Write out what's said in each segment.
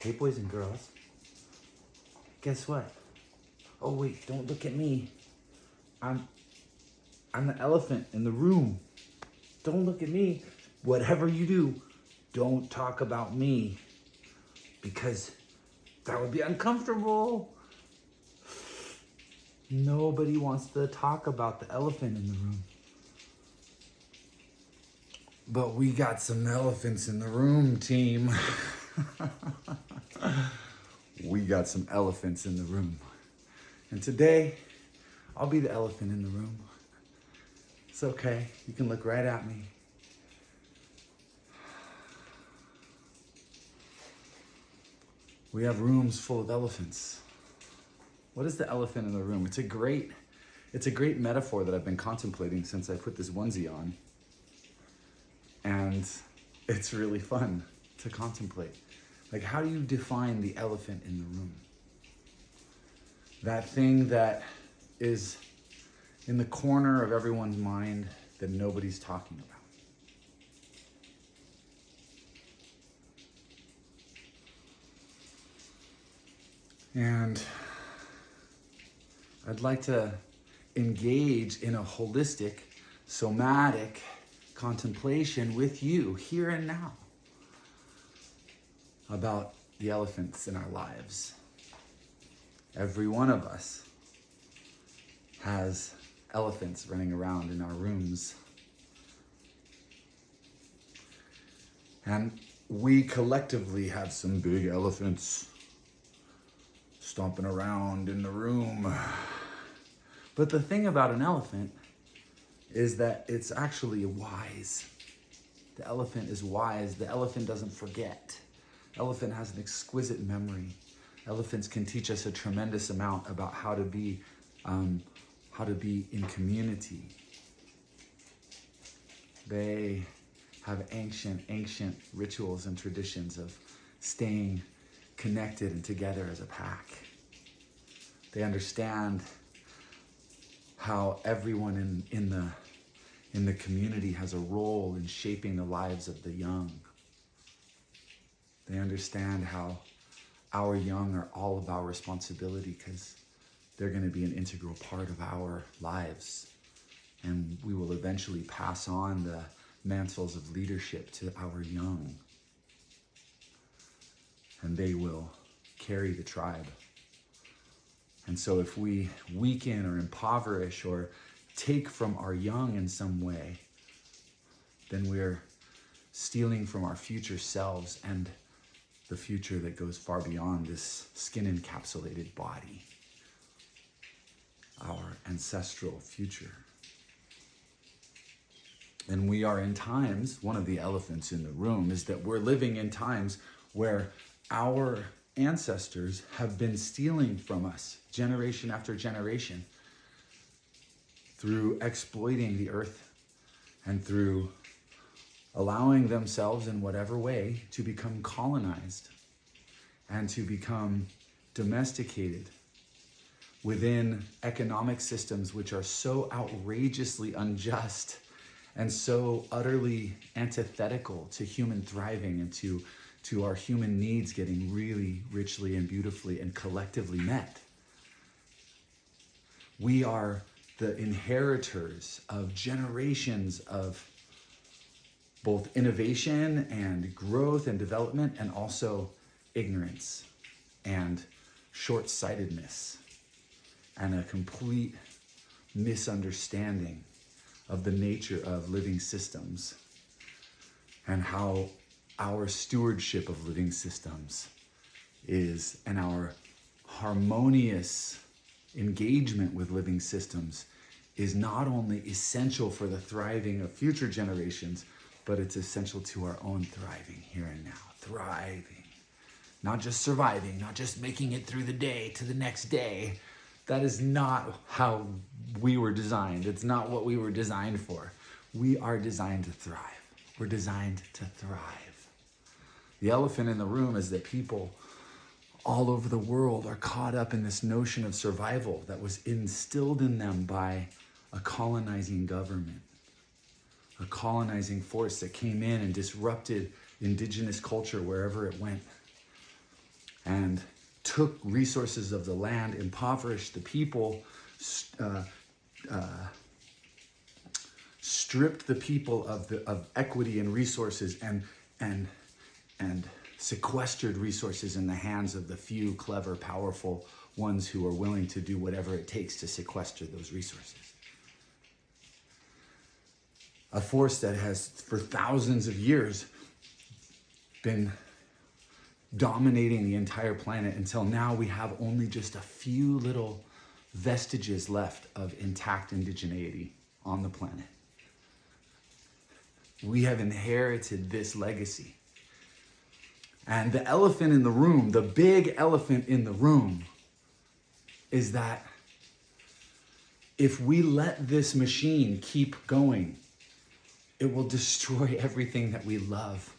Hey, boys and girls. Guess what? Oh, wait, don't look at me. I'm the elephant in the room. Don't look at me. Whatever you do, don't talk about me. Because that would be uncomfortable. Nobody wants to talk about the elephant in the room. But we got some elephants in the room, team. We got some elephants in the room. And today, I'll be the elephant in the room. It's okay. You can look right at me. We have rooms full of elephants. What is the elephant in the room? It's a great metaphor that I've been contemplating since I put this onesie on. And it's really fun to contemplate. Like, how do you define the elephant in the room? That thing that is in the corner of everyone's mind that nobody's talking about. And I'd like to engage in a holistic, somatic contemplation with you here and now about the elephants in our lives. Every one of us has elephants running around in our rooms. And we collectively have some big elephants stomping around in the room. But the thing about an elephant is that it's actually wise. The elephant is wise. The elephant doesn't forget. Elephant has an exquisite memory. Elephants can teach us a tremendous amount about how to be in community. They have ancient rituals and traditions of staying connected and together as a pack. They understand how everyone in the community has a role in shaping the lives of the young. They understand how our young are all of our responsibility because they're going to be an integral part of our lives. And we will eventually pass on the mantles of leadership to our young. And they will carry the tribe. And so if we weaken or impoverish or take from our young in some way, then we're stealing from our future selves and the future that goes far beyond this skin-encapsulated body, our ancestral future. And we are in times, one of the elephants in the room is that we're living in times where our ancestors have been stealing from us generation after generation through exploiting the earth and through allowing themselves in whatever way to become colonized and to become domesticated within economic systems which are so outrageously unjust and so utterly antithetical to human thriving and to our human needs getting really richly and beautifully and collectively met. We are the inheritors of generations of both innovation and growth and development, and also ignorance and short-sightedness and a complete misunderstanding of the nature of living systems and how our stewardship of living systems is, and our harmonious engagement with living systems is not only essential for the thriving of future generations, but it's essential to our own thriving here and now. Thriving. Not just surviving, not just making it through the day to the next day. That is not how we were designed. It's not what we were designed for. We are designed to thrive. We're designed to thrive. The elephant in the room is that people all over the world are caught up in this notion of survival that was instilled in them by a colonizing government, a colonizing force that came in and disrupted indigenous culture wherever it went. and took resources of the land, impoverished the people, stripped the people of equity and resources, and sequestered resources in the hands of the few clever, powerful ones who are willing to do whatever it takes to sequester those resources. A force that has, for thousands of years, been dominating the entire planet until now we have only just a few little vestiges left of intact indigeneity on the planet. We have inherited this legacy. And the elephant in the room, the big elephant in the room, is that if we let this machine keep going, it will destroy everything that we love.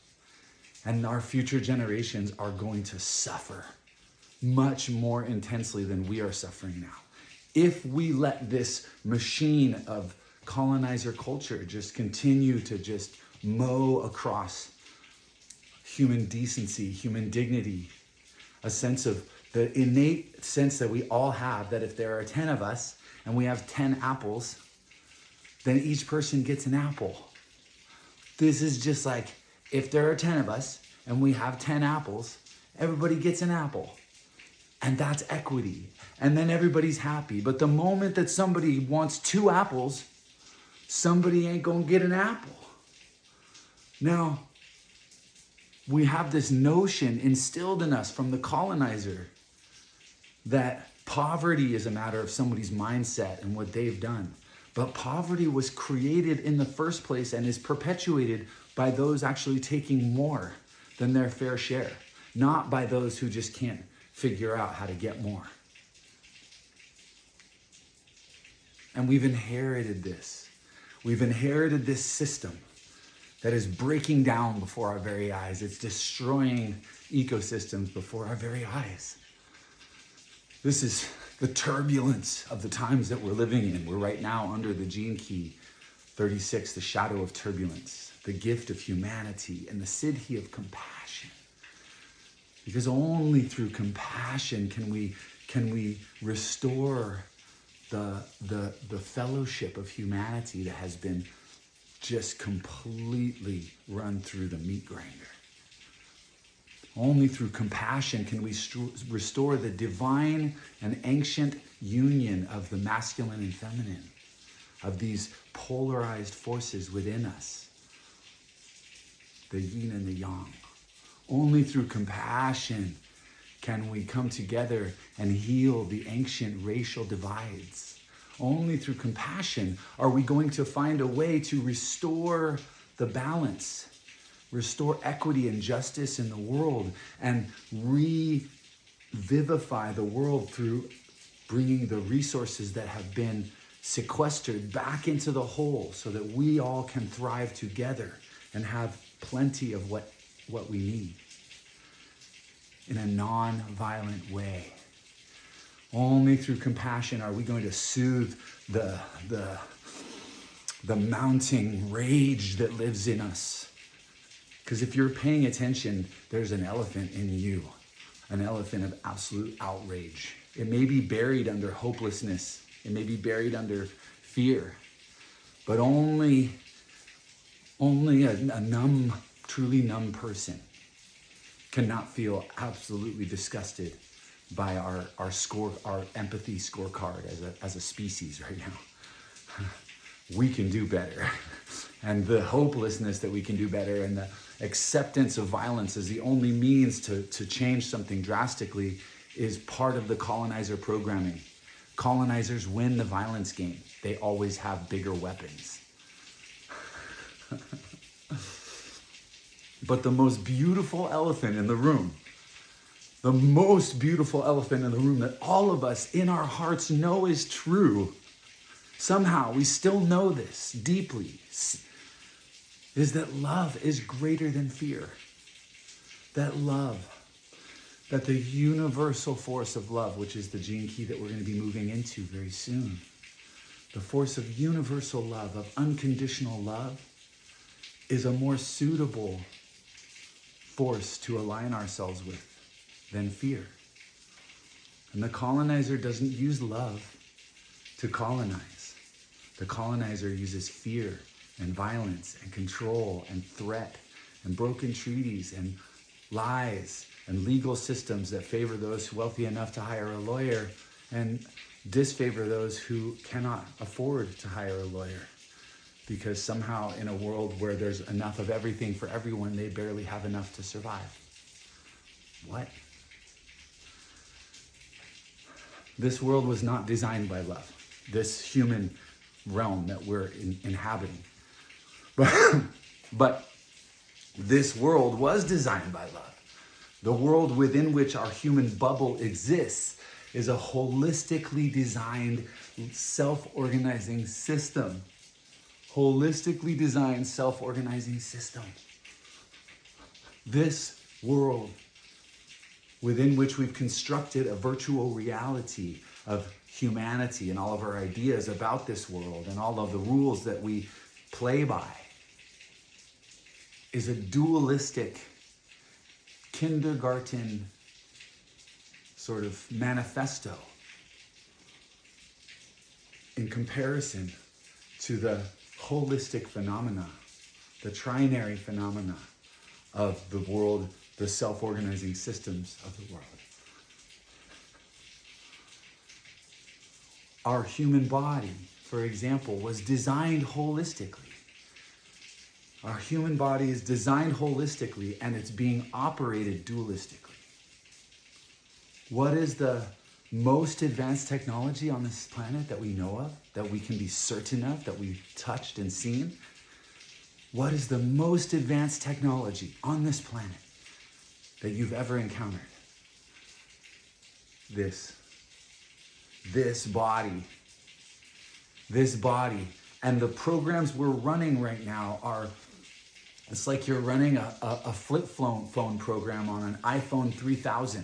And our future generations are going to suffer much more intensely than we are suffering now. If we let this machine of colonizer culture just continue to just mow across human decency, human dignity, a sense of the innate sense that we all have that if there are 10 of us and we have 10 apples, then each person gets an apple. This is just like, if there are 10 of us and we have 10 apples, everybody gets an apple. And that's equity. And then everybody's happy. But the moment that somebody wants 2 apples, somebody ain't gonna get an apple. Now, we have this notion instilled in us from the colonizer that poverty is a matter of somebody's mindset and what they've done. But poverty was created in the first place and is perpetuated by those actually taking more than their fair share, not by those who just can't figure out how to get more. And we've inherited this. We've inherited this system that is breaking down before our very eyes. It's destroying ecosystems before our very eyes. This is the turbulence of the times that we're living in. We're right now under the gene key 36, the shadow of turbulence, the gift of humanity, and the siddhi of compassion. Because only through compassion can we restore the fellowship of humanity that has been just completely run through the meat grinder. Only through compassion can we restore the divine and ancient union of the masculine and feminine, of these polarized forces within us, the yin and the yang. Only through compassion can we come together and heal the ancient racial divides. Only through compassion are we going to find a way to restore the balance, restore equity and justice in the world, and revivify the world through bringing the resources that have been sequestered back into the whole so that we all can thrive together and have plenty of what we need in a non-violent way. Only through compassion are we going to soothe the mounting rage that lives in us. Because if you're paying attention, there's an elephant in you, an elephant of absolute outrage. It may be buried under hopelessness. It may be buried under fear. But only a numb, truly numb person cannot feel absolutely disgusted by our empathy scorecard as a species right now. We can do better. And the hopelessness that we can do better and the acceptance of violence as the only means to change something drastically is part of the colonizer programming. Colonizers win the violence game. They always have bigger weapons. But the most beautiful elephant in the room, the most beautiful elephant in the room that all of us in our hearts know is true, somehow we still know this deeply, is that love is greater than fear. That love, that the universal force of love, which is the gene key that we're going to be moving into very soon, the force of universal love, of unconditional love, is a more suitable force to align ourselves with than fear. And the colonizer doesn't use love to colonize. The colonizer uses fear and violence and control and threat and broken treaties and lies and legal systems that favor those wealthy enough to hire a lawyer and disfavor those who cannot afford to hire a lawyer. Because somehow in a world where there's enough of everything for everyone, they barely have enough to survive. What? This world was not designed by love. This human realm that we're inhabiting. But this world was designed by love. The world within which our human bubble exists is a holistically designed, self-organizing system. Holistically designed, self-organizing system. This world within which we've constructed a virtual reality of humanity and all of our ideas about this world and all of the rules that we play by is a dualistic kindergarten sort of manifesto in comparison to the holistic phenomena, the trinary phenomena of the world, the self-organizing systems of the world. Our human body, for example, was designed holistically. Our human body is designed holistically and it's being operated dualistically. What is the most advanced technology on this planet that we know of, that we can be certain of, that we've touched and seen? What is the most advanced technology on this planet that you've ever encountered? This body. This body. And the programs we're running right now are, it's like you're running a flip phone program on an iPhone 3000.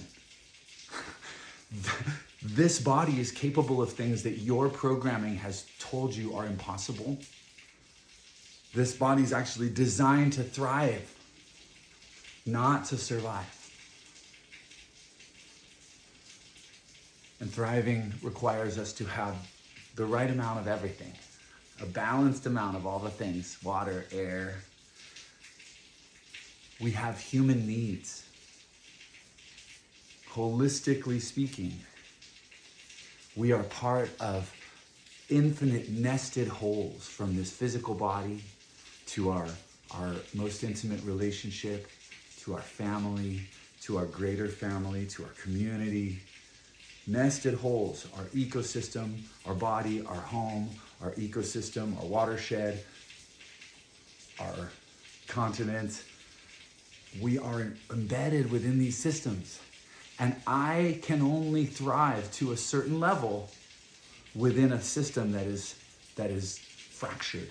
This body is capable of things that your programming has told you are impossible. This body is actually designed to thrive, not to survive. And thriving requires us to have the right amount of everything, a balanced amount of all the things, water, air. We have human needs. Holistically speaking, we are part of infinite nested wholes, from this physical body to our most intimate relationship, to our family, to our greater family, to our community. Nested wholes, our ecosystem, our body, our home, our ecosystem, our watershed, our continent. We are embedded within these systems. And I can only thrive to a certain level within a system that is fractured.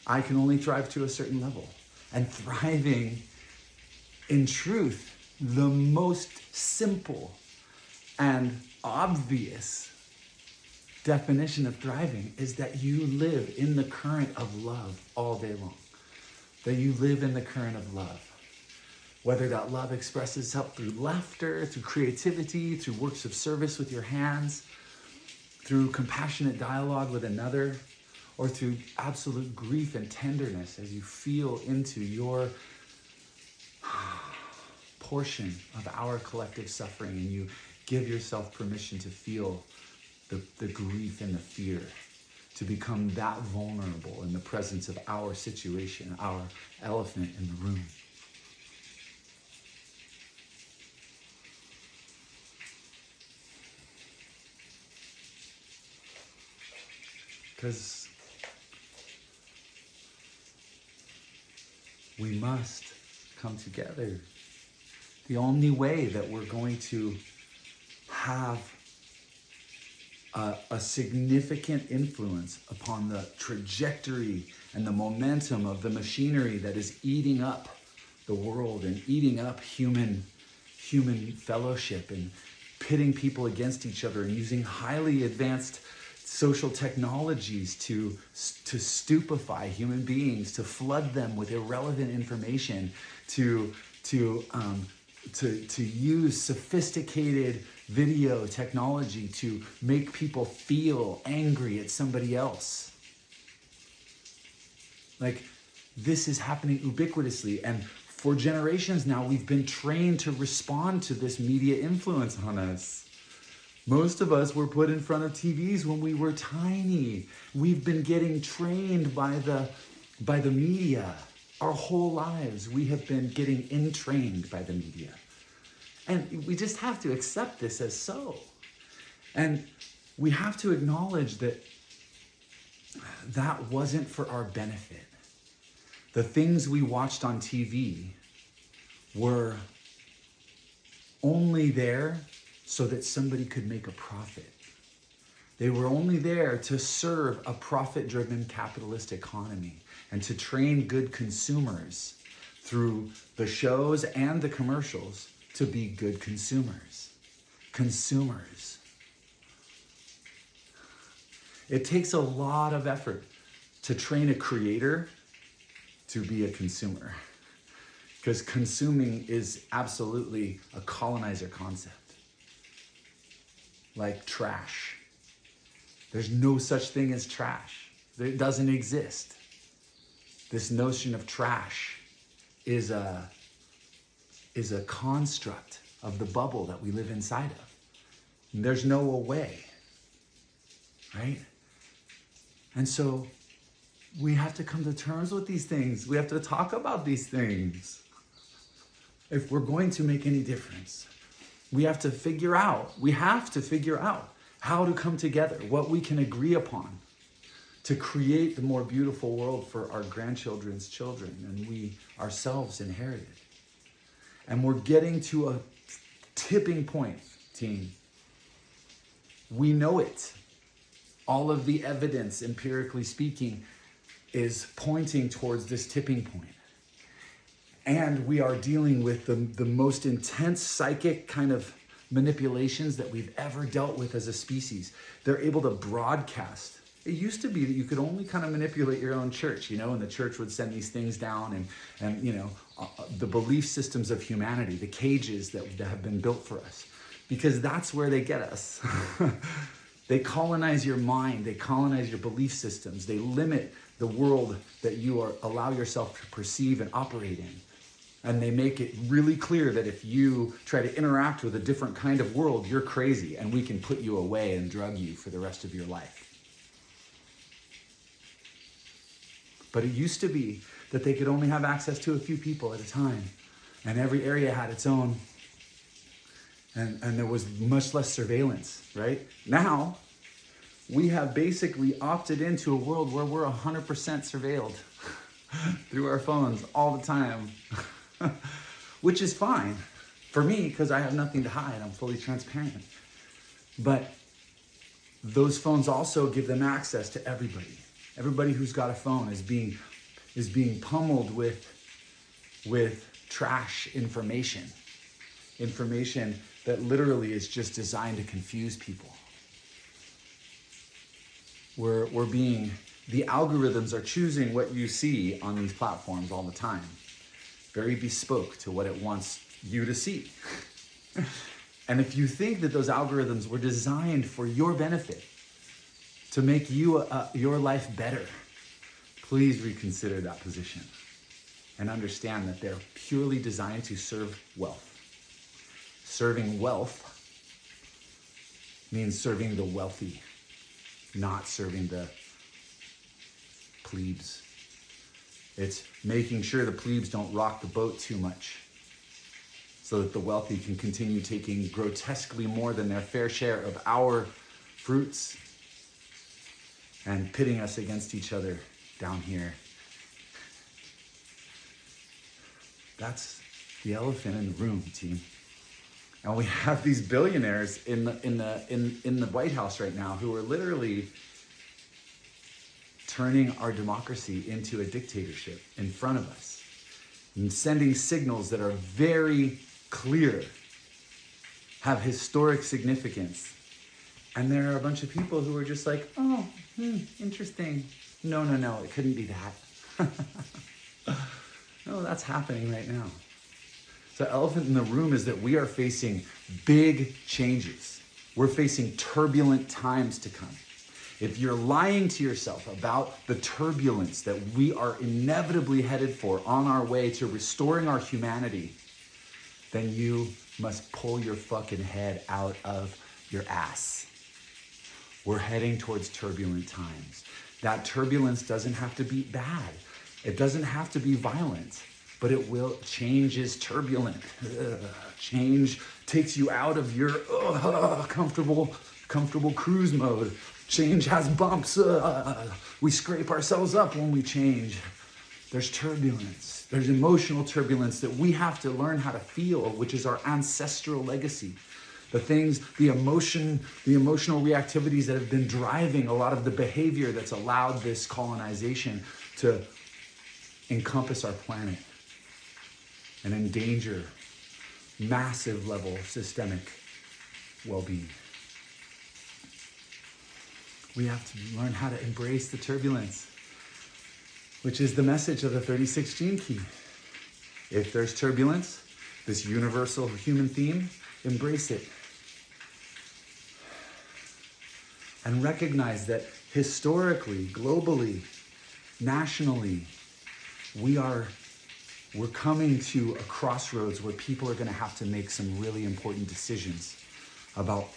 I can only thrive to a certain level. And thriving, in truth, the most simple and obvious definition of thriving is that you live in the current of love all day long. That you live in the current of love. Whether that love expresses itself through laughter, through creativity, through works of service with your hands, through compassionate dialogue with another, or through absolute grief and tenderness as you feel into your portion of our collective suffering and you give yourself permission to feel the grief and the fear, to become that vulnerable in the presence of our situation, our elephant in the room. Because we must come together. The only way that we're going to have a significant influence upon the trajectory and the momentum of the machinery that is eating up the world and eating up human fellowship and pitting people against each other and using highly advanced social technologies to stupefy human beings, to flood them with irrelevant information, to to use sophisticated video technology to make people feel angry at somebody else. Like, this is happening ubiquitously, and for generations now, we've been trained to respond to this media influence on us. Most of us were put in front of TVs when we were tiny. We've been getting trained by the media. Our whole lives, we have been getting entrained by the media. And we just have to accept this as so. And we have to acknowledge that that wasn't for our benefit. The things we watched on TV were only there so that somebody could make a profit. They were only there to serve a profit-driven capitalist economy and to train good consumers through the shows and the commercials to be good consumers. Consumers. It takes a lot of effort to train a creator to be a consumer, because consuming is absolutely a colonizer concept. Like trash. There's no such thing as trash. It doesn't exist. This notion of trash is a construct of the bubble that we live inside of. And there's no way, right? And so we have to come to terms with these things. We have to talk about these things. If we're going to make any difference, we have to figure out how to come together, what we can agree upon to create the more beautiful world for our grandchildren's children and we ourselves inherited. And we're getting to a tipping point, team. We know it. All of the evidence, empirically speaking, is pointing towards this tipping point. And we are dealing with the most intense psychic kind of manipulations that we've ever dealt with as a species. They're able to broadcast. It used to be that you could only kind of manipulate your own church, and the church would send these things down and the belief systems of humanity, the cages that have been built for us, because that's where they get us. They colonize your mind, they colonize your belief systems, they limit the world that you allow yourself to perceive and operate in. And they make it really clear that if you try to interact with a different kind of world, you're crazy and we can put you away and drug you for the rest of your life. But it used to be that they could only have access to a few people at a time. And every area had its own. And there was much less surveillance, right? Now, we have basically opted into a world where we're 100% surveilled through our phones all the time. Which is fine for me because I have nothing to hide. I'm fully transparent. But those phones also give them access to everybody. Everybody who's got a phone is being pummeled with trash information that literally is just designed to confuse people. The algorithms are choosing what you see on these platforms all the time. Very bespoke to what it wants you to see. And if you think that those algorithms were designed for your benefit, to make your life better, please reconsider that position and understand that they're purely designed to serve wealth. Serving wealth means serving the wealthy, not serving the plebes. It's making sure the plebes don't rock the boat too much so that the wealthy can continue taking grotesquely more than their fair share of our fruits and pitting us against each other down here. That's the elephant in the room, team. And we have these billionaires in the White House right now who are literally turning our democracy into a dictatorship in front of us and sending signals that are very clear, have historic significance. And there are a bunch of people who are just like, oh, interesting. No, it couldn't be that. No, that's happening right now. The elephant in the room is that we are facing big changes. We're facing turbulent times to come. If you're lying to yourself about the turbulence that we are inevitably headed for on our way to restoring our humanity, then you must pull your fucking head out of your ass. We're heading towards turbulent times. That turbulence doesn't have to be bad. It doesn't have to be violent, but it will. Change is turbulent. Change takes you out of your comfortable cruise mode. Change has bumps. We scrape ourselves up when we change. There's turbulence. There's emotional turbulence that we have to learn how to feel, which is our ancestral legacy. The things, the emotional reactivities that have been driving a lot of the behavior that's allowed this colonization to encompass our planet and endanger massive level systemic well-being. We have to learn how to embrace the turbulence, which is the message of the 36 gene key. If there's turbulence, this universal human theme, embrace it. And recognize that historically, globally, nationally, we're coming to a crossroads where people are going to have to make some really important decisions about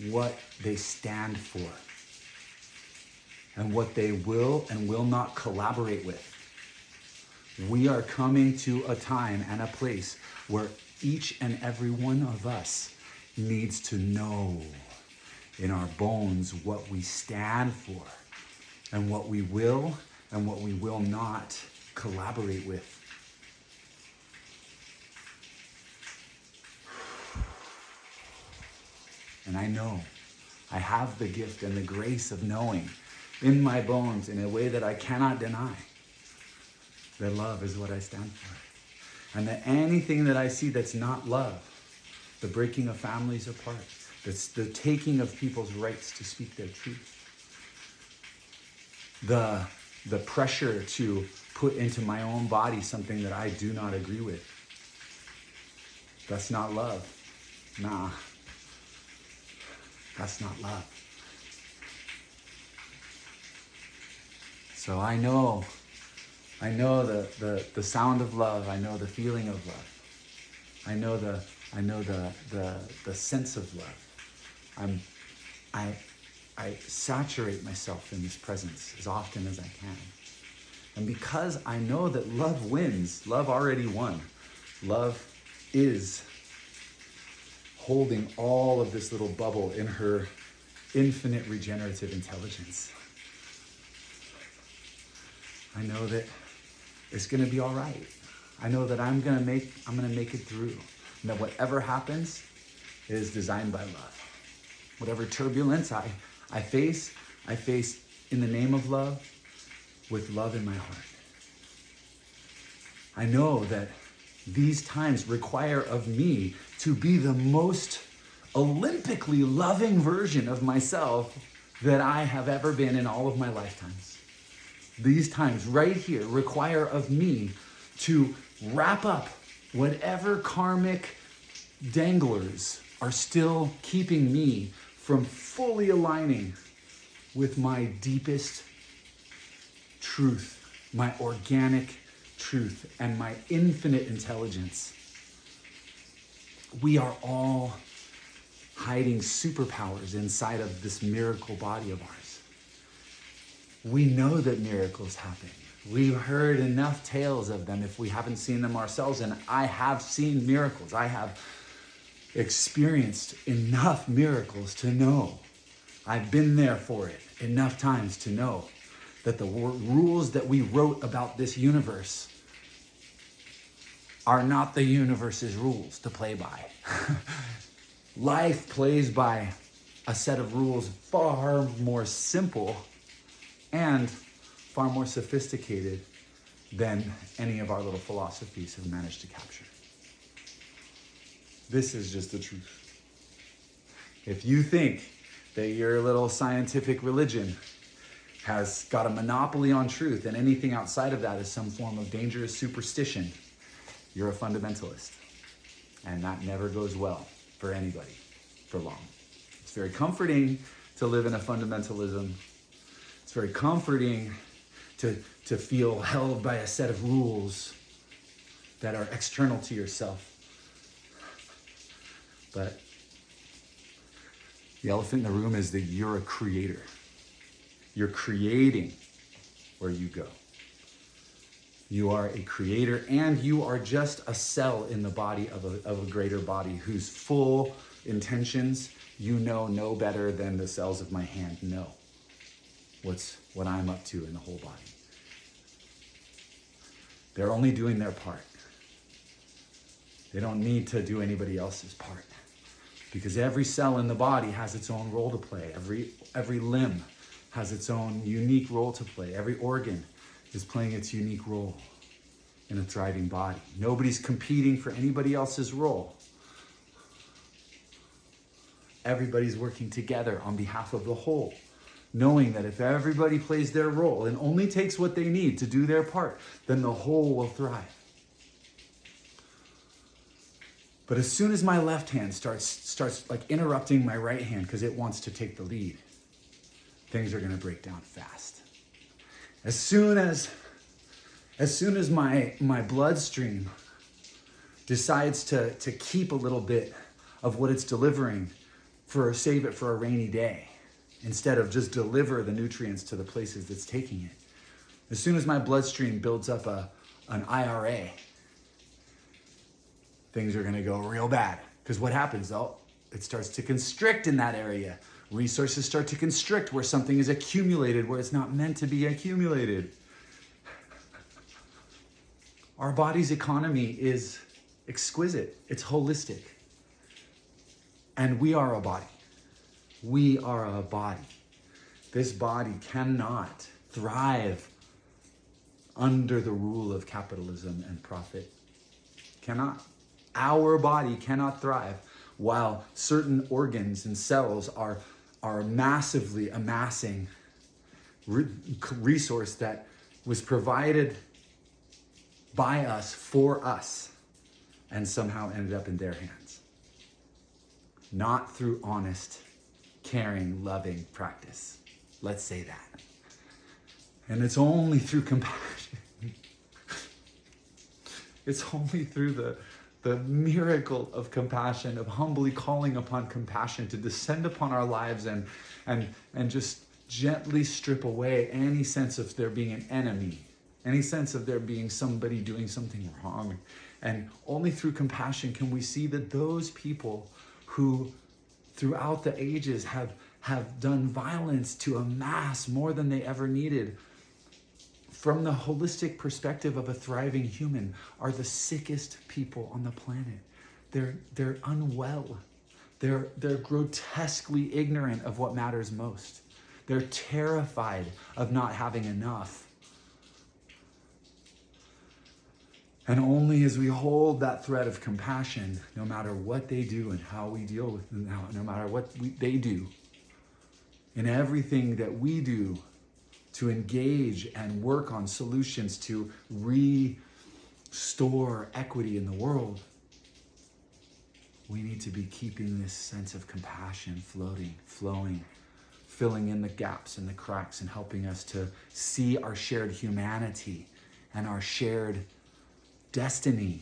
what they stand for and what they will and will not collaborate with. We are coming to a time and a place where each and every one of us needs to know in our bones what we stand for and what we will and what we will not collaborate with. And I know I have the gift and the grace of knowing in my bones in a way that I cannot deny that love is what I stand for. And that anything that I see that's not love, the breaking of families apart, that's the taking of people's rights to speak their truth, the pressure to put into my own body something that I do not agree with, that's not love. Nah, that's not love. So I know the sound of love. I know the feeling of love. I know the sense of love. I saturate myself in this presence as often as I can. And because I know that love wins, love already won. Love is holding all of this little bubble in her infinite regenerative intelligence. I know that it's going to be all right. I know that I'm going to make it through. And that whatever happens is designed by love. Whatever turbulence I face in the name of love, with love in my heart. I know that these times require of me to be the most Olympically loving version of myself that I have ever been in all of my lifetimes. These times right here require of me to wrap up whatever karmic danglers are still keeping me from fully aligning with my deepest truth, my organic truth, and my infinite intelligence. We are all hiding superpowers inside of this miracle body of ours. We know that miracles happen. We've heard enough tales of them if we haven't seen them ourselves, and I have seen miracles. I have experienced enough miracles to know. I've been there for it enough times to know that the rules that we wrote about this universe are not the universe's rules to play by. Life plays by a set of rules far more simple and far more sophisticated than any of our little philosophies have managed to capture. This is just the truth. If you think that your little scientific religion has got a monopoly on truth and anything outside of that is some form of dangerous superstition, you're a fundamentalist. And that never goes well for anybody for long. It's very comforting to live in a fundamentalism. It's very comforting to feel held by a set of rules that are external to yourself. But the elephant in the room is that you're a creator. You're creating where you go. You are a creator, and you are just a cell in the body of a greater body whose full intentions you know no better than the cells of my hand know what I'm up to in the whole body. They're only doing their part. They don't need to do anybody else's part, because every cell in the body has its own role to play. Every limb has its own unique role to play. Every organ is playing its unique role in a thriving body. Nobody's competing for anybody else's role. Everybody's working together on behalf of the whole, knowing that if everybody plays their role and only takes what they need to do their part, then the whole will thrive. But as soon as my left hand starts like interrupting my right hand because it wants to take the lead, things are going to break down fast. As soon as my bloodstream decides to keep a little bit of what it's delivering save it for a rainy day, instead of just deliver the nutrients to the places that's taking it. As soon as my bloodstream builds up an IRA, things are gonna go real bad. Because what happens though? It starts to constrict in that area. Resources start to constrict where something is accumulated where it's not meant to be accumulated. Our body's economy is exquisite. It's holistic. And we are a body. We are a body. This body cannot thrive under the rule of capitalism and profit. Cannot. Our body cannot thrive while certain organs and cells are massively amassing resource that was provided by us for us and somehow ended up in their hands. Not through honest, caring, loving practice. Let's say that. And it's only through compassion. It's only through the miracle of compassion, of humbly calling upon compassion to descend upon our lives and just gently strip away any sense of there being an enemy, any sense of there being somebody doing something wrong. And only through compassion can we see that those people who throughout the ages have done violence to amass more than they ever needed, from the holistic perspective of a thriving human, are the sickest people on the planet. They're unwell. They're grotesquely ignorant of what matters most. They're terrified of not having enough. And only as we hold that thread of compassion, no matter what they do and how we deal with them, no matter what they do, in everything that we do to engage and work on solutions to restore equity in the world, we need to be keeping this sense of compassion flowing, filling in the gaps and the cracks and helping us to see our shared humanity and our shared destiny.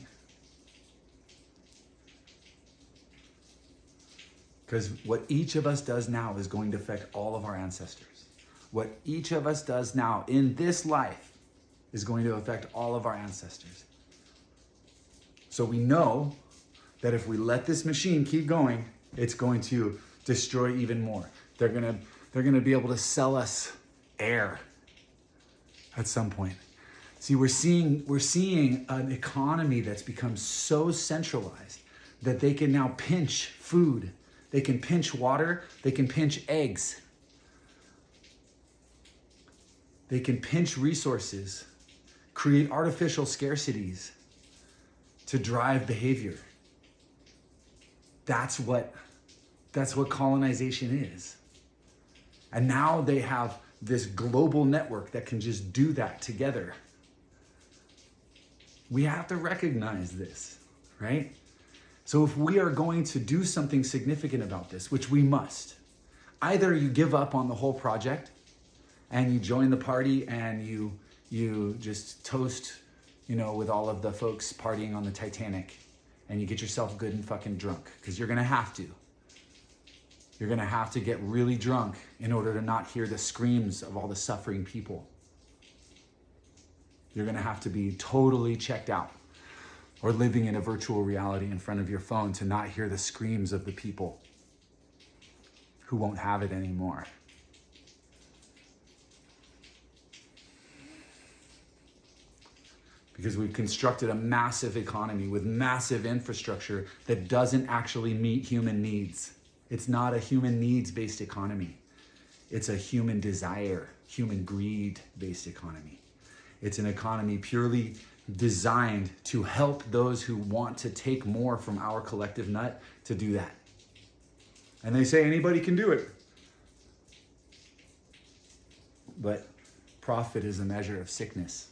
Because what each of us does now is going to affect all of our ancestors. What each of us does now in this life is going to affect all of our ancestors. So we know that if we let this machine keep going, it's going to destroy even more. They're gonna be able to sell us air at some point. See, we're seeing an economy that's become so centralized that they can now pinch food, they can pinch water, they can pinch eggs. They can pinch resources, create artificial scarcities to drive behavior. That's what colonization is. And now they have this global network that can just do that together. We have to recognize this, right? So if we are going to do something significant about this, which we must, either you give up on the whole project and you join the party and you just toast, with all of the folks partying on the Titanic, and you get yourself good and fucking drunk, because you're gonna have to. You're gonna have to get really drunk in order to not hear the screams of all the suffering people. You're gonna have to be totally checked out, or living in a virtual reality in front of your phone to not hear the screams of the people who won't have it anymore. Because we've constructed a massive economy with massive infrastructure that doesn't actually meet human needs. It's not a human needs-based economy. It's a human desire, human greed-based economy. It's an economy purely designed to help those who want to take more from our collective nut to do that. And they say anybody can do it. But profit is a measure of sickness.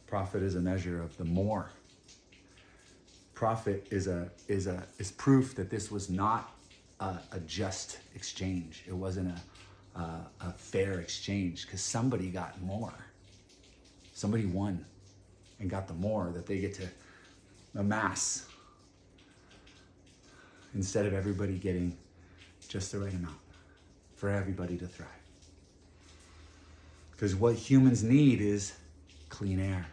Profit is a measure of the more. Profit is proof that this was not a just exchange. It wasn't a fair exchange, because somebody got more. Somebody won and got the more that they get to amass, instead of everybody getting just the right amount for everybody to thrive. Because what humans need is clean air,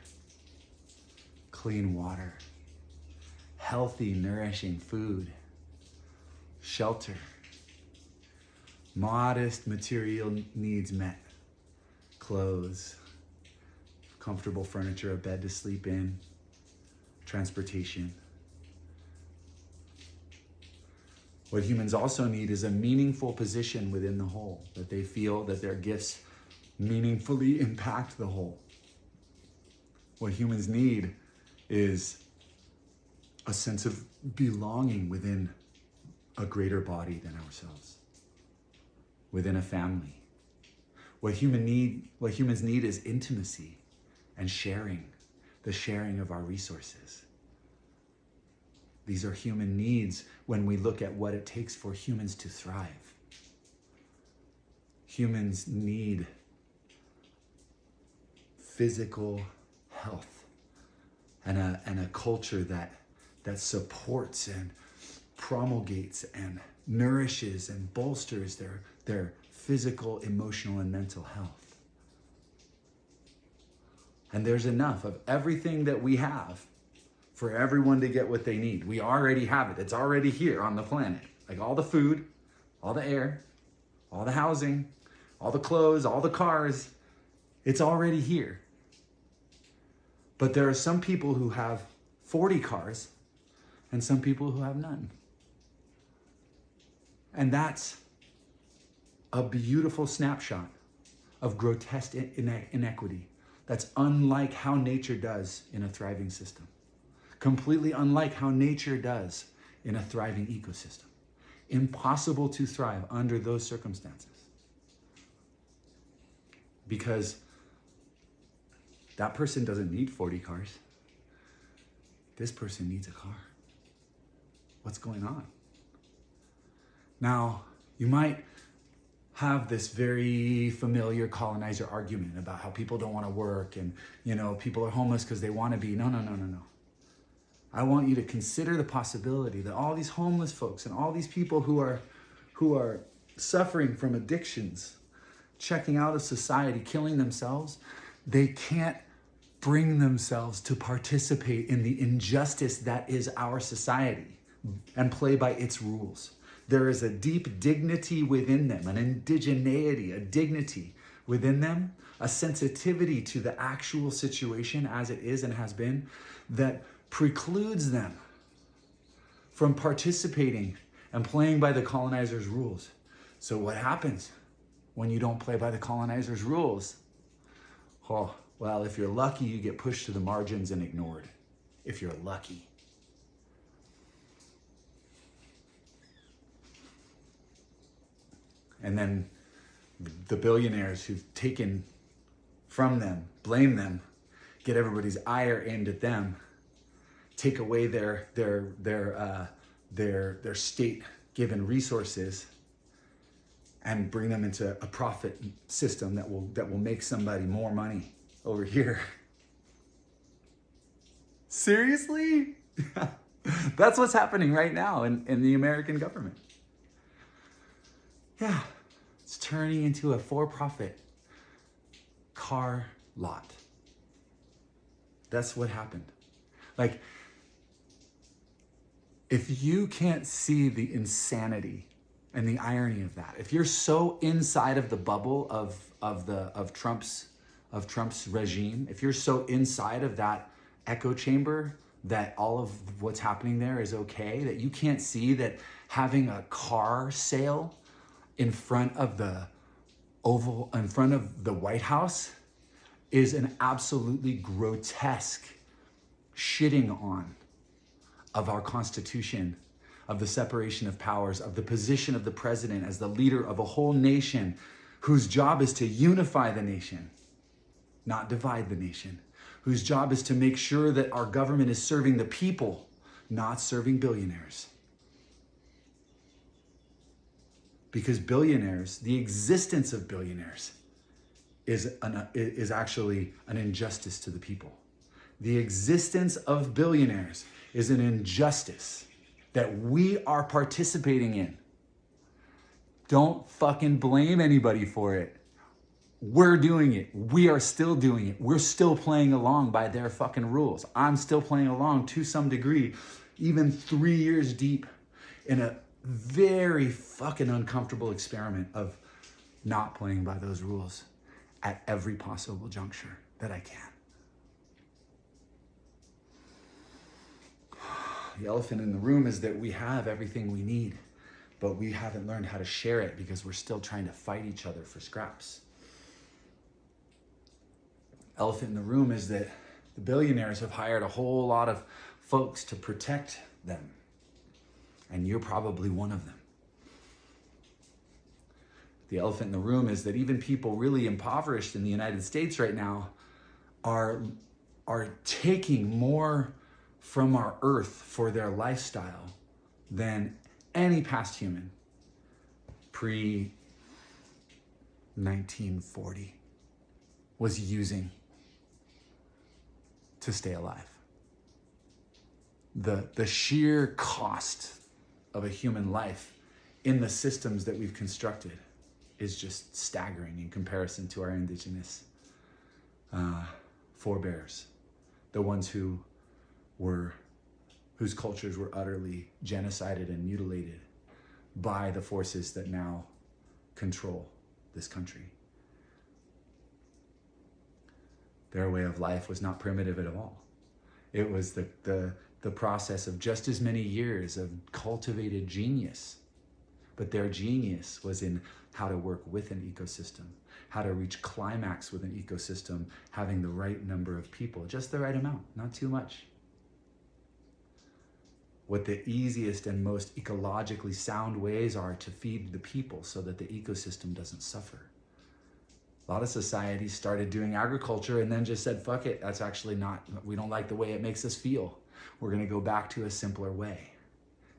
clean water, healthy, nourishing food, shelter, modest material needs met, clothes, comfortable furniture, a bed to sleep in, transportation. What humans also need is a meaningful position within the whole, that they feel that their gifts meaningfully impact the whole. What humans need is a sense of belonging within a greater body than ourselves, within a family. What humans need is intimacy and sharing, the sharing of our resources. These are human needs when we look at what it takes for humans to thrive. Humans need physical health and a culture that supports and promulgates and nourishes and bolsters their physical, emotional, and mental health. And there's enough of everything that we have for everyone to get what they need. We already have it. It's already here on the planet. Like all the food, all the air, all the housing, all the clothes, all the cars. It's already here. But there are some people who have 40 cars and some people who have none. And that's a beautiful snapshot of grotesque inequity. That's unlike how nature does in a thriving system. Completely unlike how nature does in a thriving ecosystem. Impossible to thrive under those circumstances. Because that person doesn't need 40 cars. This person needs a car. What's going on? Now, you might have this very familiar colonizer argument about how people don't want to work and, people are homeless because they want to be. No. I want you to consider the possibility that all these homeless folks and all these people who are suffering from addictions, checking out of society, killing themselves, they can't bring themselves to participate in the injustice that is our society and play by its rules. There is a deep dignity within them, an indigeneity, a dignity within them, a sensitivity to the actual situation as it is and has been, that precludes them from participating and playing by the colonizer's rules. So what happens when you don't play by the colonizer's rules? Oh, well, if you're lucky, you get pushed to the margins and ignored. If you're lucky. And then the billionaires who've taken from them, blame them, get everybody's ire aimed at them. take away their state-given resources and bring them into a profit system that will make somebody more money over here. Seriously? That's what's happening right now in the American government. Yeah, it's turning into a for-profit car lot. That's what happened. Like, if you can't see the insanity and the irony of that, if you're so inside of the bubble of Trump's regime, if you're so inside of that echo chamber that all of what's happening there is okay, that you can't see that having a car sale in front of the White House is an absolutely grotesque shitting on of our Constitution, of the separation of powers, of the position of the president as the leader of a whole nation whose job is to unify the nation, not divide the nation, whose job is to make sure that our government is serving the people, not serving billionaires. Because billionaires, the existence of billionaires is actually an injustice to the people. The existence of billionaires is an injustice that we are participating in. Don't fucking blame anybody for it. We're doing it. We are still doing it. We're still playing along by their fucking rules. I'm still playing along to some degree, even 3 years deep in a very fucking uncomfortable experiment of not playing by those rules at every possible juncture that I can. The elephant in the room is that we have everything we need, but we haven't learned how to share it because we're still trying to fight each other for scraps. Elephant in the room is that the billionaires have hired a whole lot of folks to protect them, and you're probably one of them. The elephant in the room is that even people really impoverished in the United States right now are taking more from our earth for their lifestyle than any past human pre-1940 was using to stay alive. The sheer cost of a human life in the systems that we've constructed is just staggering in comparison to our indigenous forebears, the ones whose cultures were utterly genocided and mutilated by the forces that now control this country. Their way of life was not primitive at all. It was the process of just as many years of cultivated genius. But their genius was in how to work with an ecosystem, how to reach climax with an ecosystem, having the right number of people, just the right amount, not too much. What the easiest and most ecologically sound ways are to feed the people so that the ecosystem doesn't suffer. A lot of societies started doing agriculture and then just said, fuck it, that's actually not, we don't like the way it makes us feel. We're gonna go back to a simpler way.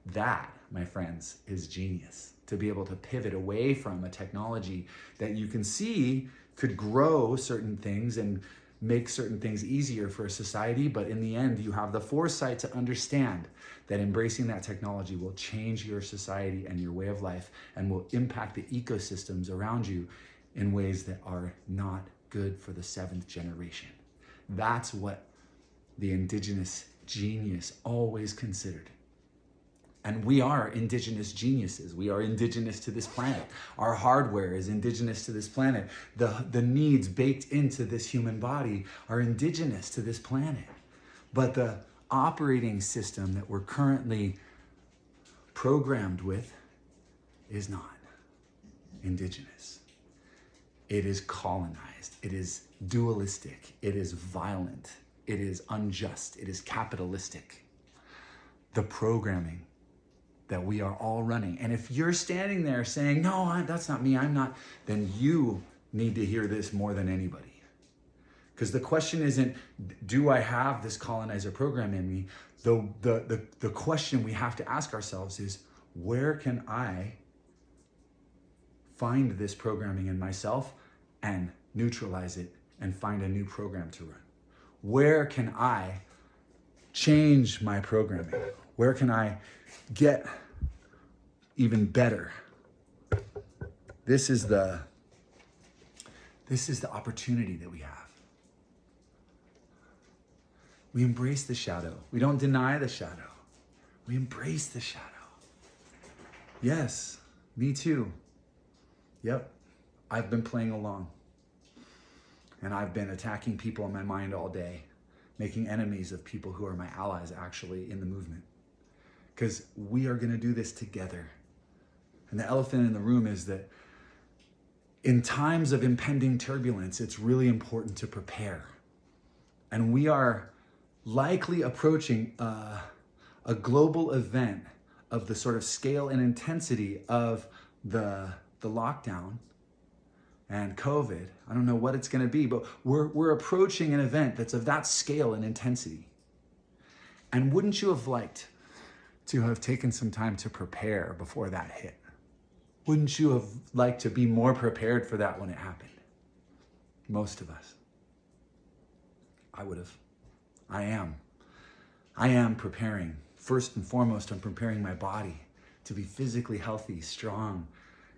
That, my friends, is genius. To be able to pivot away from a technology that you can see could grow certain things and make certain things easier for a society, but in the end, you have the foresight to understand that embracing that technology will change your society and your way of life and will impact the ecosystems around you in ways that are not good for the 7th generation. That's what the indigenous genius always considered. And we are indigenous geniuses. We are indigenous to this planet. Our hardware is indigenous to this planet. The needs baked into this human body are indigenous to this planet. But the operating system that we're currently programmed with is not indigenous. It is colonized. It is dualistic. It is violent. It is unjust. It is capitalistic. The programming that we are all running. And if you're standing there saying, no, that's not me, I'm not, then you need to hear this more than anybody. Because the question isn't, do I have this colonizer program in me? The question we have to ask ourselves is, where can I find this programming in myself and neutralize it and find a new program to run? Where can I change my programming? Where can I get even better? This is the opportunity that we have. We embrace the shadow. We don't deny the shadow. We embrace the shadow. Yes, me too. Yep, I've been playing along. And I've been attacking people in my mind all day, making enemies of people who are my allies actually in the movement. Because we are going to do this together. And the elephant in the room is that in times of impending turbulence, it's really important to prepare. And we are likely approaching a global event of the sort of scale and intensity of the lockdown and COVID. I don't know what it's going to be, but we're approaching an event that's of that scale and intensity. And wouldn't you have liked to have taken some time to prepare before that hit? Wouldn't you have liked to be more prepared for that when it happened? Most of us. I would have. I am preparing. First and foremost, I'm preparing my body to be physically healthy, strong,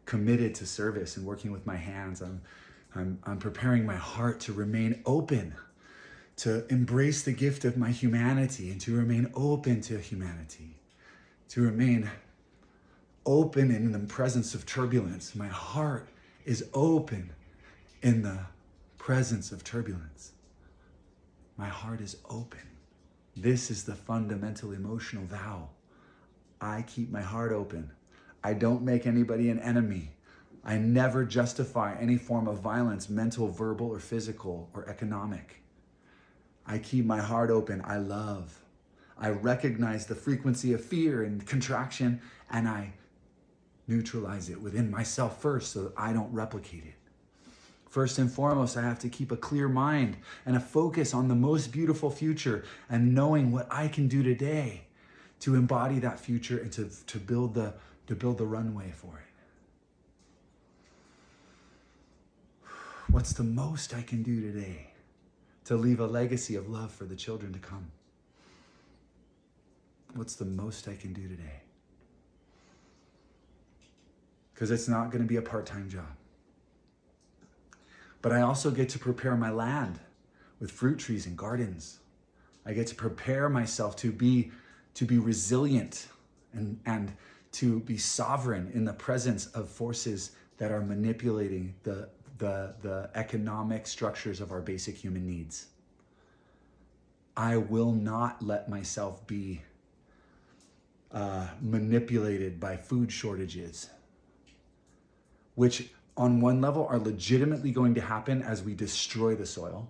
committed to service and working with my hands. I'm preparing my heart to remain open, to embrace the gift of my humanity and to remain open to humanity, to remain open in the presence of turbulence. My heart is open in the presence of turbulence. My heart is open. This is the fundamental emotional vow. I keep my heart open. I don't make anybody an enemy. I never justify any form of violence, mental, verbal, or physical, or economic. I keep my heart open. I love. I recognize the frequency of fear and contraction, and I neutralize it within myself first so that I don't replicate it. First and foremost, I have to keep a clear mind and a focus on the most beautiful future and knowing what I can do today to embody that future and to build the runway for it. What's the most I can do today to leave a legacy of love for the children to come? What's the most I can do today? Because it's not going to be a part-time job. But I also get to prepare my land with fruit trees and gardens. I get to prepare myself to be resilient and to be sovereign in the presence of forces that are manipulating the economic structures of our basic human needs. I will not let myself be manipulated by food shortages, which on one level are legitimately going to happen as we destroy the soil.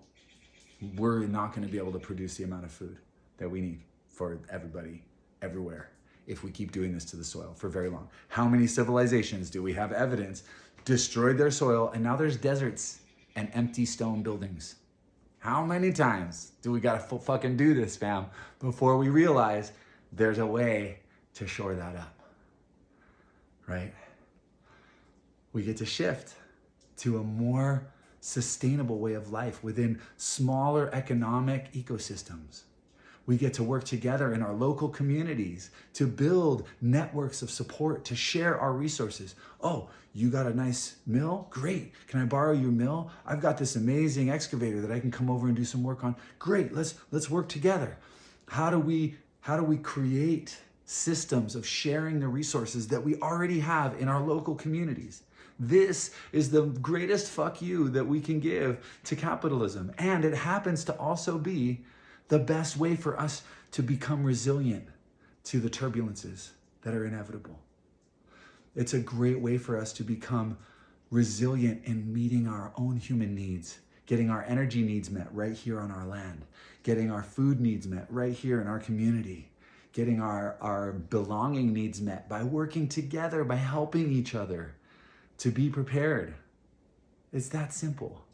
We're not going to be able to produce the amount of food that we need for everybody, everywhere, if we keep doing this to the soil for very long. How many civilizations do we have evidence destroyed their soil and now there's deserts and empty stone buildings? How many times do we gotta fucking do this, fam, before we realize there's a way to shore that up, right? We get to shift to a more sustainable way of life within smaller economic ecosystems. We get to work together in our local communities to build networks of support, to share our resources. Oh, you got a nice mill? Great. Can I borrow your mill? I've got this amazing excavator that I can come over and do some work on. Great. Let's work together. How do we create systems of sharing the resources that we already have in our local communities? This is the greatest fuck you that we can give to capitalism. And it happens to also be the best way for us to become resilient to the turbulences that are inevitable. It's a great way for us to become resilient in meeting our own human needs, getting our energy needs met right here on our land, getting our food needs met right here in our community, getting our belonging needs met by working together, by helping each other to be prepared. It's that simple.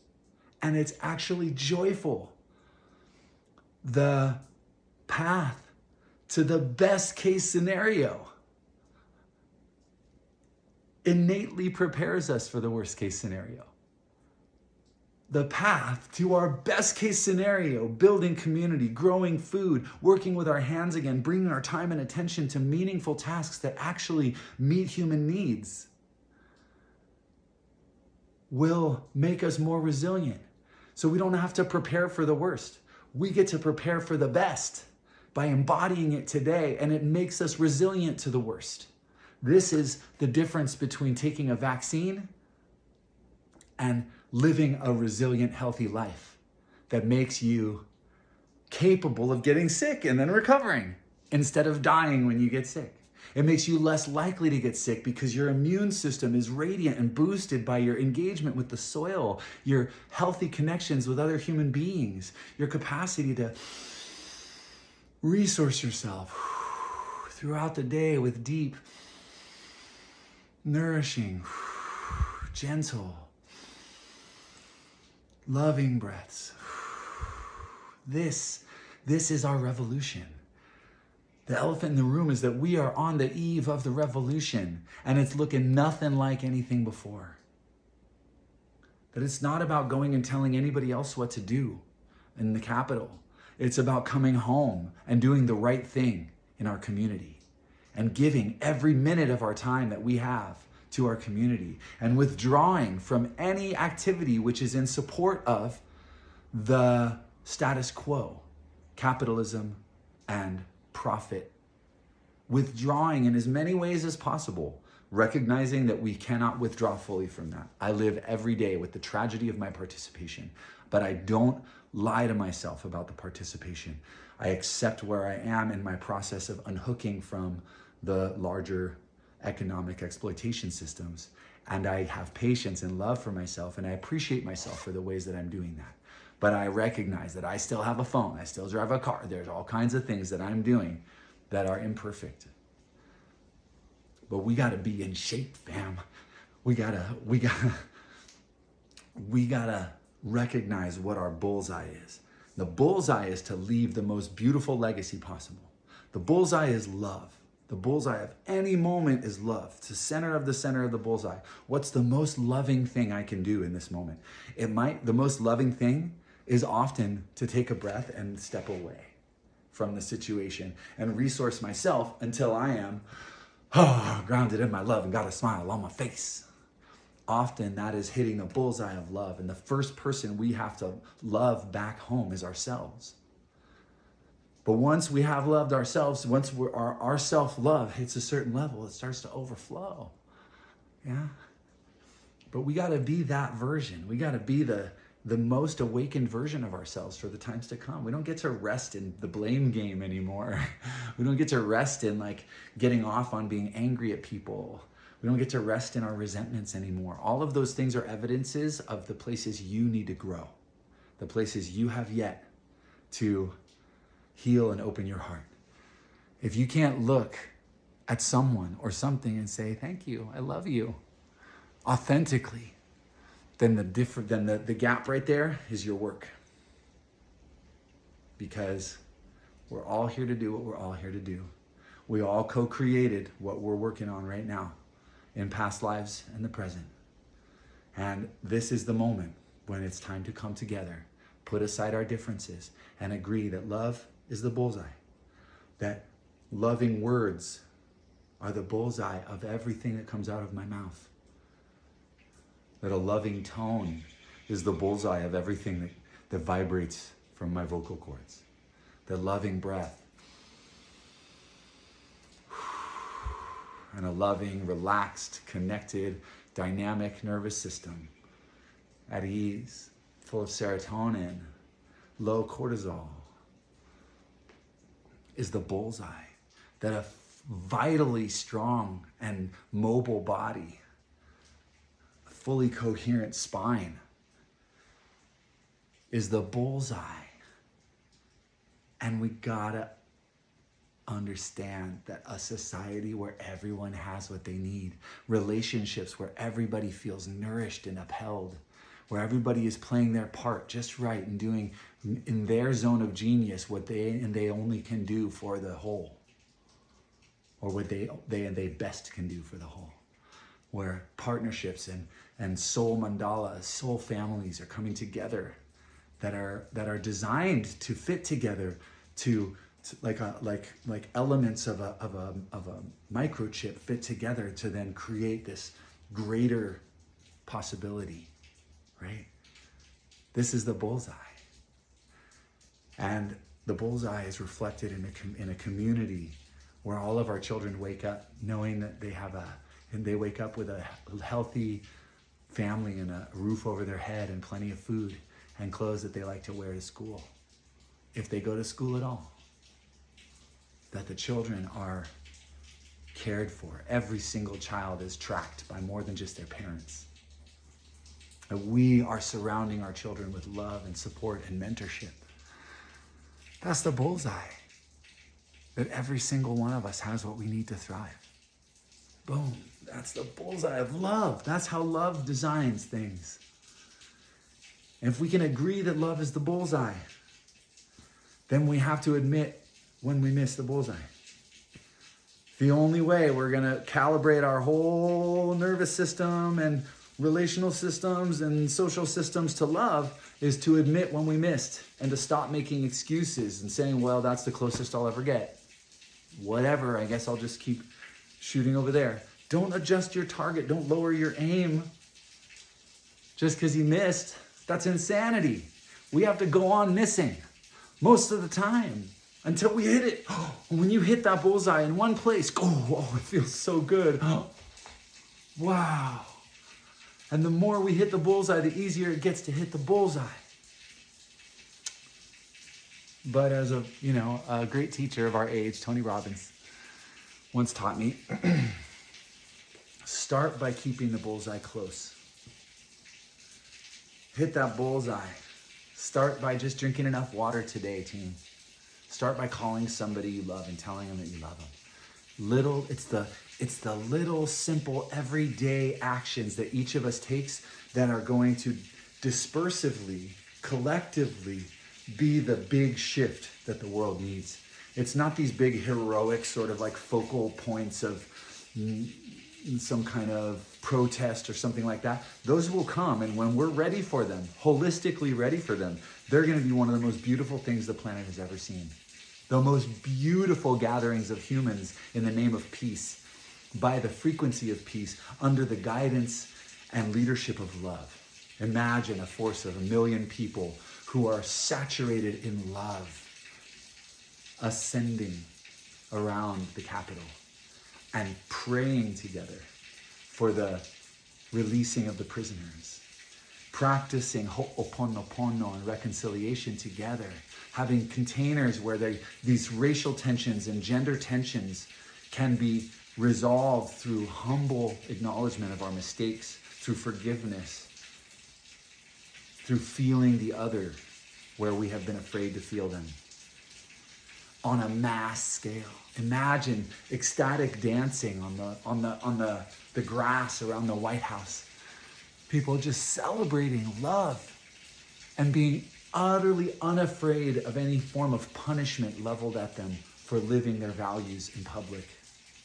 and it's actually joyful. The path to the best case scenario innately prepares us for the worst case scenario. The path to our best case scenario, building community, growing food, working with our hands again, bringing our time and attention to meaningful tasks that actually meet human needs, will make us more resilient. So we don't have to prepare for the worst. We get to prepare for the best by embodying it today, and it makes us resilient to the worst. This is the difference between taking a vaccine and living a resilient, healthy life that makes you capable of getting sick and then recovering instead of dying when you get sick. It makes you less likely to get sick because your immune system is radiant and boosted by your engagement with the soil, your healthy connections with other human beings, your capacity to resource yourself throughout the day with deep, nourishing, gentle, loving breaths. This is our revolution. The elephant in the room is that we are on the eve of the revolution, and it's looking nothing like anything before. That it's not about going and telling anybody else what to do in the capital. It's about coming home and doing the right thing in our community and giving every minute of our time that we have to our community and withdrawing from any activity which is in support of the status quo, capitalism and profit. Withdrawing in as many ways as possible, recognizing that we cannot withdraw fully from that. I live every day with the tragedy of my participation, but I don't lie to myself about the participation. I accept where I am in my process of unhooking from the larger economic exploitation systems, and I have patience and love for myself, and I appreciate myself for the ways that I'm doing that. But I recognize that I still have a phone, I still drive a car, there's all kinds of things that I'm doing that are imperfect. But we gotta be in shape, fam. We gotta recognize what our bullseye is. The bullseye is to leave the most beautiful legacy possible. The bullseye is love. The bullseye of any moment is love. It's the center of the bullseye. What's the most loving thing I can do in this moment? The most loving thing is often to take a breath and step away from the situation and resource myself until I am grounded in my love and got a smile on my face. Often that is hitting the bullseye of love, and the first person we have to love back home is ourselves. But once we have loved ourselves, once our self-love hits a certain level, it starts to overflow. Yeah? But we got to be that version. We got to be the most awakened version of ourselves for the times to come. We don't get to rest in the blame game anymore. We don't get to rest in like getting off on being angry at people. We don't get to rest in our resentments anymore. All of those things are evidences of the places you need to grow, the places you have yet to heal and open your heart. If you can't look at someone or something and say, thank you, I love you, authentically, then the gap right there is your work. Because we're all here to do what we're all here to do. We all co-created what we're working on right now in past lives and the present. And this is the moment when it's time to come together, put aside our differences, and agree that love is the bullseye. That loving words are the bullseye of everything that comes out of my mouth. That a loving tone is the bullseye of everything that vibrates from my vocal cords. The loving breath. And a loving, relaxed, connected, dynamic nervous system. At ease, full of serotonin, low cortisol, is the bullseye. That a vitally strong and mobile body, a fully coherent spine, is the bullseye. And we gotta understand that a society where everyone has what they need, relationships where everybody feels nourished and upheld, where everybody is playing their part just right and doing in their zone of genius what they only can do for the whole, or what they best can do for the whole, where partnerships and soul mandalas, soul families are coming together that are designed to fit together to like elements of a microchip fit together to then create this greater possibility, right? This is the bullseye. And the bullseye is reflected in a community where all of our children wake up knowing that they wake up with a healthy family and a roof over their head and plenty of food and clothes that they like to wear to school, if they go to school at all. That the children are cared for. Every single child is tracked by more than just their parents. That we are surrounding our children with love and support and mentorship. That's the bullseye. That every single one of us has what we need to thrive. Boom. That's the bullseye of love. That's how love designs things. And if we can agree that love is the bullseye, then we have to admit when we miss the bullseye. The only way we're going to calibrate our whole nervous system and relational systems and social systems to love is to admit when we missed and to stop making excuses and saying, well, that's the closest I'll ever get. Whatever, I guess I'll just keep shooting over there. Don't adjust your target. Don't lower your aim just because you missed. That's insanity. We have to go on missing most of the time until we hit it. When you hit that bullseye in one place, oh, it feels so good. Wow. And the more we hit the bullseye, the easier it gets to hit the bullseye. But as a great teacher of our age, Tony Robbins, once taught me, start by keeping the bullseye close. Hit that bullseye. Start by just drinking enough water today, team. Start by calling somebody you love and telling them that you love them. It's the little, simple, everyday actions that each of us takes that are going to dispersively, collectively, be the big shift that the world needs. It's not these big heroic sort of like focal points of some kind of protest or something like that. Those will come, and when we're ready for them, holistically ready for them, they're going to be one of the most beautiful things the planet has ever seen. The most beautiful gatherings of humans in the name of peace, by the frequency of peace, under the guidance and leadership of love. Imagine a force of 1 million people who are saturated in love, ascending around the capital and praying together for the releasing of the prisoners, practicing ho'oponopono and reconciliation together, having containers where these racial tensions and gender tensions can be resolved through humble acknowledgement of our mistakes, through forgiveness, through feeling the other where we have been afraid to feel them. On a mass scale. Imagine ecstatic dancing on the grass around the White House. People just celebrating love and being utterly unafraid of any form of punishment leveled at them for living their values in public.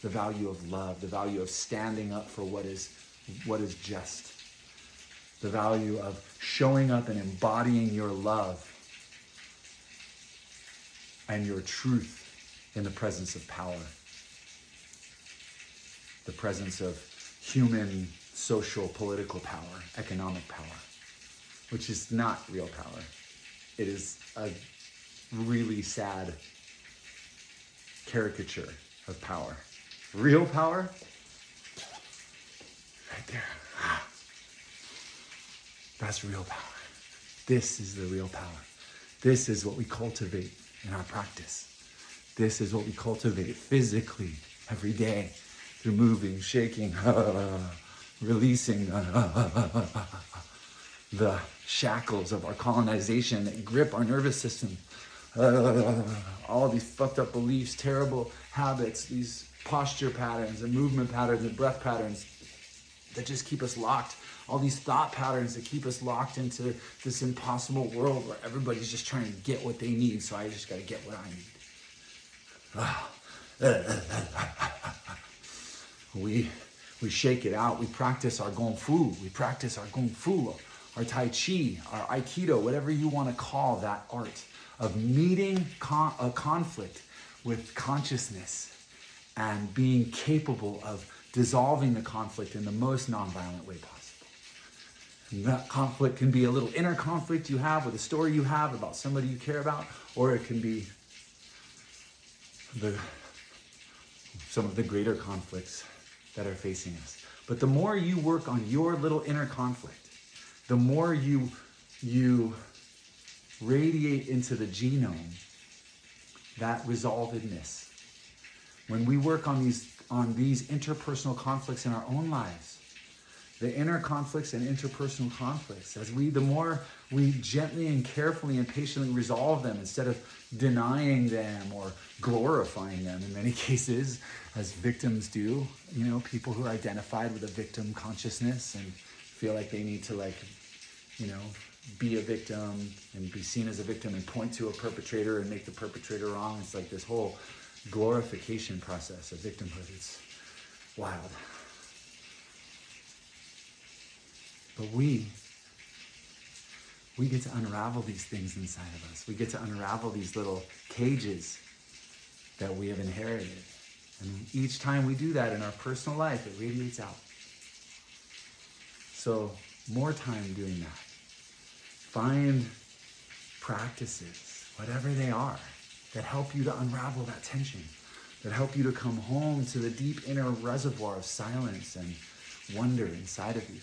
The value of love, the value of standing up for what is just. The value of showing up and embodying your love and your truth in the presence of power. The presence of human, social, political power, economic power, which is not real power. It is a really sad caricature of power. Real power, right there. That's real power. This is the real power. This is what we cultivate in our practice. This is what we cultivate physically every day through moving, shaking, releasing the shackles of our colonization that grip our nervous system. All these fucked up beliefs, terrible habits, these posture patterns and movement patterns and breath patterns. that just keep us locked. All these thought patterns that keep us locked into this impossible world where everybody's just trying to get what they need, so I just got to get what I need. We shake it out. We practice our Kung Fu. We practice our Kung Fu, our Tai Chi, our Aikido, whatever you want to call that art of meeting a conflict with consciousness and being capable of dissolving the conflict in the most nonviolent way possible. And that conflict can be a little inner conflict you have with a story you have about somebody you care about, or it can be some of the greater conflicts that are facing us. But the more you work on your little inner conflict, the more you radiate into the genome that resolvedness. When we work on these interpersonal conflicts in our own lives, the inner conflicts and interpersonal conflicts, the more we gently and carefully and patiently resolve them instead of denying them or glorifying them in many cases, as victims do, people who are identified with a victim consciousness and feel like they need to be a victim and be seen as a victim and point to a perpetrator and make the perpetrator wrong. It's like this whole glorification process of victimhood. It's wild. But we get to unravel these things inside of us. We get to unravel these little cages that we have inherited. And each time we do that in our personal life, it radiates out. So more time doing that. Find practices, whatever they are, that help you to unravel that tension, that help you to come home to the deep inner reservoir of silence and wonder inside of you,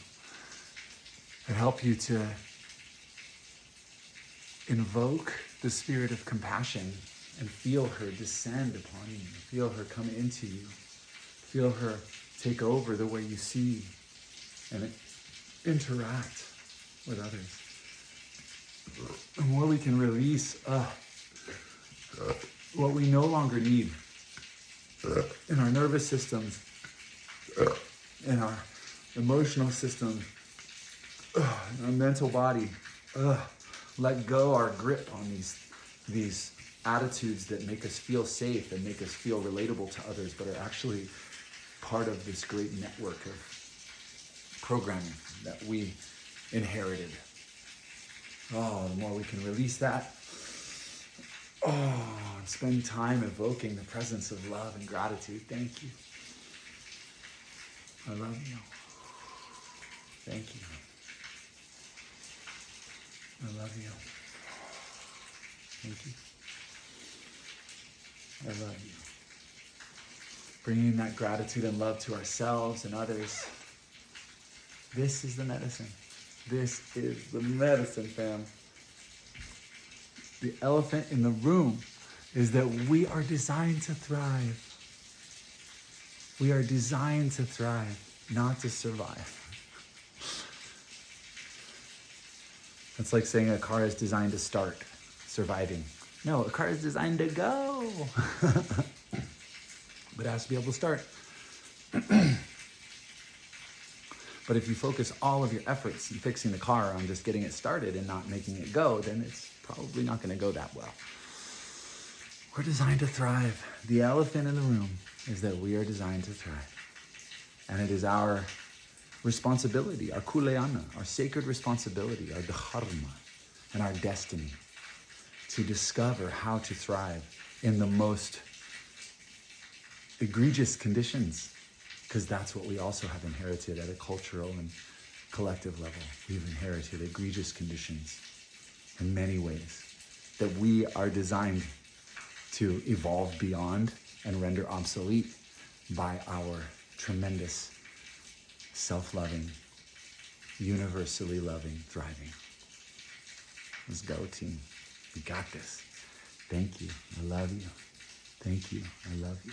that help you to invoke the spirit of compassion and feel her descend upon you, feel her come into you, feel her take over the way you see and interact with others. The more we can release what we no longer need in our nervous systems, in our emotional system, in our mental body, let go our grip on these attitudes that make us feel safe and make us feel relatable to others, but are actually part of this great network of programming that we inherited. The more we can release that, and spend time evoking the presence of love and gratitude. Thank you. I love you. Thank you. I love you. Thank you. I love you. Bringing that gratitude and love to ourselves and others. This is the medicine. This is the medicine, fam. The elephant in the room is that we are designed to thrive. We are designed to thrive, not to survive. It's like saying a car is designed to start surviving. No, a car is designed to go. But it has to be able to start. But if you focus all of your efforts in fixing the car on just getting it started and not making it go, then it's probably not going to go that well. We're designed to thrive. The elephant in the room is that we are designed to thrive. And it is our responsibility, our kuleana, our sacred responsibility, our dharma, and our destiny to discover how to thrive in the most egregious conditions, because that's what we also have inherited at a cultural and collective level. We've inherited egregious conditions in many ways that we are designed to evolve beyond and render obsolete by our tremendous self-loving, universally loving, thriving. Let's go, team. We got this. Thank you. I love you. Thank you. I love you.